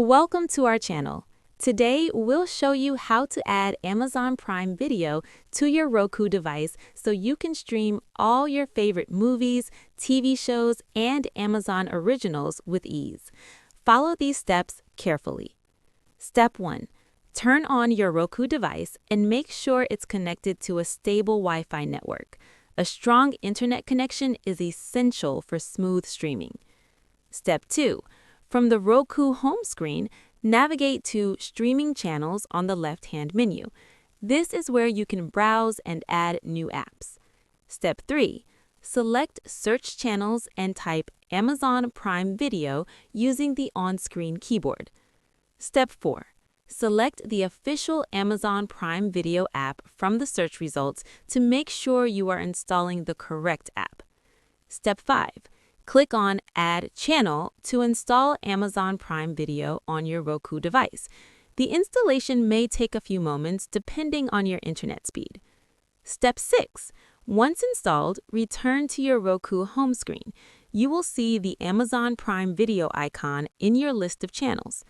Welcome to our channel. Today, we'll show you how to add Amazon Prime Video to your Roku device so you can stream all your favorite movies, TV shows, and Amazon originals with ease. Follow these steps carefully. Step 1. Turn on your Roku device and make sure it's connected to a stable Wi-Fi network. A strong internet connection is essential for smooth streaming. Step 2. From the Roku home screen, navigate to Streaming Channels on the left-hand menu. This is where you can browse and add new apps. Step 3. Select Search Channels and type Amazon Prime Video using the on-screen keyboard. Step 4. Select the official Amazon Prime Video app from the search results to make sure you are installing the correct app. Step 5. Click on Add Channel to install Amazon Prime Video on your Roku device. The installation may take a few moments depending on your internet speed. Step 6. Once installed, return to your Roku home screen. You will see the Amazon Prime Video icon in your list of channels.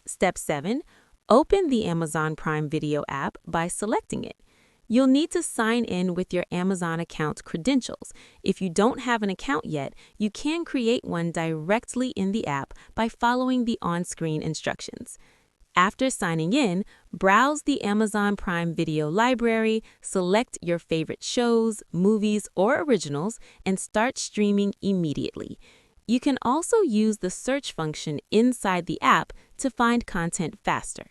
Step 7. Open the Amazon Prime Video app by selecting it. You'll need to sign in with your Amazon account credentials. If you don't have an account yet, you can create one directly in the app by following the on-screen instructions. After signing in, browse the Amazon Prime Video library, select your favorite shows, movies, or originals, and start streaming immediately. You can also use the search function inside the app to find content faster.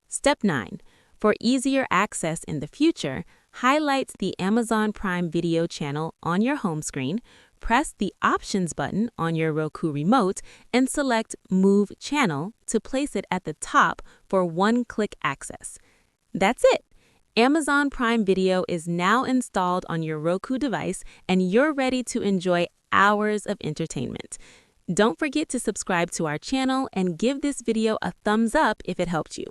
Step 9. For easier access in the future, highlight the Amazon Prime Video channel on your home screen, press the Options button on your Roku remote, and select Move Channel to place it at the top for one-click access. That's it! Amazon Prime Video is now installed on your Roku device, and you're ready to enjoy hours of entertainment. Don't forget to subscribe to our channel and give this video a thumbs up if it helped you.